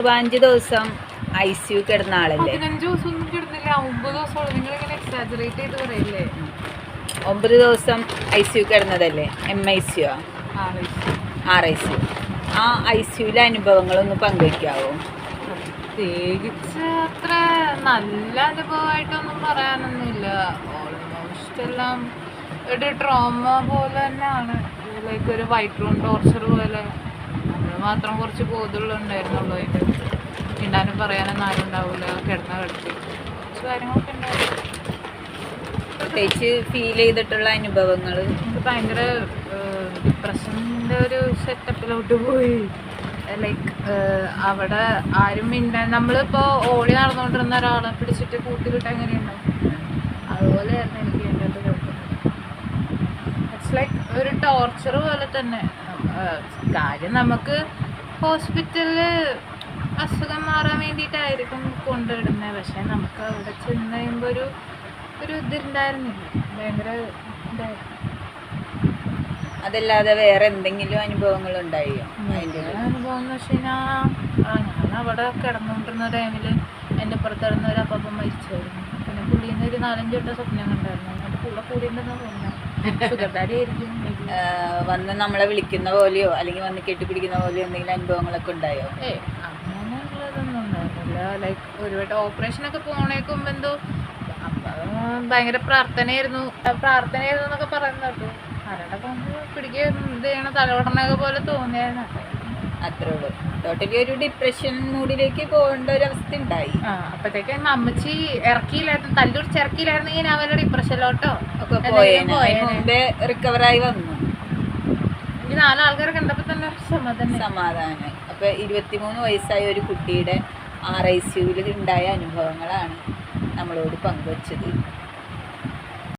15 ദിവസം ICU കിടന്ന ആളല്ലേ? 15 ദിവസമൊന്നും കിടന്നില്ല, 9 ദിവസമുള്ളൂ. നിങ്ങളിങ്ങനെ എക്സാജറേറ്റ് ചെയ്ത് പറയില്ലേ? 9 ദിവസം ICU കിടന്നതല്ലേ? MICU RICU. ആ ICUലെ അനുഭവങ്ങളൊന്ന് പങ്കുവയ്ക്കാവോ? പ്രത്യേകിച്ച് അത്ര നല്ല അനുഭവമായിട്ടൊന്നും പറയാനൊന്നുമില്ല. ഓൾമോസ്റ്റ് എല്ലാം ഒരു ട്രോമ പോലെ തന്നെയാണ്. ലൈക്ക് ഒരു വൈറ്റ് റൂം ടോർച്ചർ പോലെ. നമ്മൾ മാത്രം കുറച്ച് ബോധമുണ്ടായിരുന്നുള്ളൂ. അതിൻ്റെ മിണ്ടാനും പറയാനൊന്നും ആരും ഉണ്ടാവില്ല. കിടന്ന കിടത്തി കുറച്ച് കാര്യങ്ങളൊക്കെ ഉണ്ടാവും. പ്രത്യേകിച്ച് ഫീൽ ചെയ്തിട്ടുള്ള അനുഭവങ്ങൾ ഭയങ്കര ഡിപ്രഷൻ്റെ ഒരു സെറ്റപ്പിലോട്ട് പോയി. ലൈക്ക് അവിടെ ആരും മിണ്ടാൻ, നമ്മളിപ്പോൾ ഓടി നടന്നുകൊണ്ടിരുന്ന ഒരാളെ പിടിച്ചിട്ട് കൂട്ടിക്കിട്ടാൻ എങ്ങനെയുണ്ടാവും, അതുപോലെയായിരുന്നു എനിക്ക് എൻ്റെ അത് കേൾക്കുന്നത്. ഇറ്റ്സ് ലൈക്ക് ഒരു ടോർച്ചർ പോലെ തന്നെ. കാര്യം നമുക്ക് ഹോസ്പിറ്റലിൽ അസുഖം മാറാൻ വേണ്ടിയിട്ടായിരിക്കും കൊണ്ടുവിടുന്നത്. പക്ഷേ നമുക്ക് അവിടെ ചെന്ന് കഴിയുമ്പോൾ ഒരു ഇതിണ്ടായിരുന്നില്ല, ഭയങ്കര ഇതായിരുന്നു. അതല്ലാതെ വേറെ എന്തെങ്കിലും അനുഭവങ്ങൾ ഉണ്ടായോ? അതിൻ്റെ അനുഭവം എന്ന് വെച്ച് കഴിഞ്ഞാൽ ഞാൻ അവിടെ കിടന്നുകൊണ്ടിരുന്ന ടൈമിൽ എൻ്റെ പുറത്തിരുന്ന ഒരു അപ്പം മരിച്ചായിരുന്നു. പിന്നെ പുള്ളിന്ന് ഒരു 4-5 വട്ടം സ്വപ്നം കണ്ടായിരുന്നു. എൻ്റെ കൂടെ കൂടിയിട്ടുണ്ടെന്ന് തോന്നുന്നു. സുഖത്താടി ആയിരിക്കും. വന്ന് നമ്മളെ വിളിക്കുന്ന പോലെയോ അല്ലെങ്കിൽ വന്ന് കെട്ടിപ്പിടിക്കുന്ന പോലെയോ എന്തെങ്കിലും അനുഭവങ്ങളൊക്കെ ഉണ്ടായോ? അങ്ങനെയുള്ളതൊന്നും ഉണ്ടായിരുന്നില്ല. ലൈക്ക് ഒരു വട്ടം ഓപ്പറേഷനൊക്കെ പോണേക്കും എന്തോ ഭയങ്കര പ്രാർത്ഥനയായിരുന്നു എന്നൊക്കെ പറയുന്ന കേട്ടു. ആരുടെ കൊണ്ട് പിടിക്കുകയും ഇത് ചെയ്യണ തലവടനൊക്കെ പോലെ തോന്നിയായിരുന്നു. അത്രേ ഉള്ളൂ. ടോട്ടലി ഒരു ഡിപ്രഷൻ മൂഡിലേക്ക് പോകേണ്ട ഒരു അവസ്ഥ ഉണ്ടായി. അപ്പത്തേക്കും അമ്മച്ചി ഇറക്കിയില്ലായിരുന്നു, തല്ലുടിച്ച് ഇറക്കിയില്ലായിരുന്നെങ്കിൽ ഞാൻ വല്ല ഡിപ്രഷനിലോട്ടോ ഒക്കെ പോയേ റിക്കവറായി വന്നു. ഈ 4 ആൾക്കാരെ കണ്ടപ്പോൾ തന്നെ സമാധാനം. അപ്പൊ 23 വയസ്സായ ഒരു കുട്ടിയുടെ RICUവിൽ ഉണ്ടായ അനുഭവങ്ങളാണ് നമ്മളോട് പങ്കുവച്ചത്.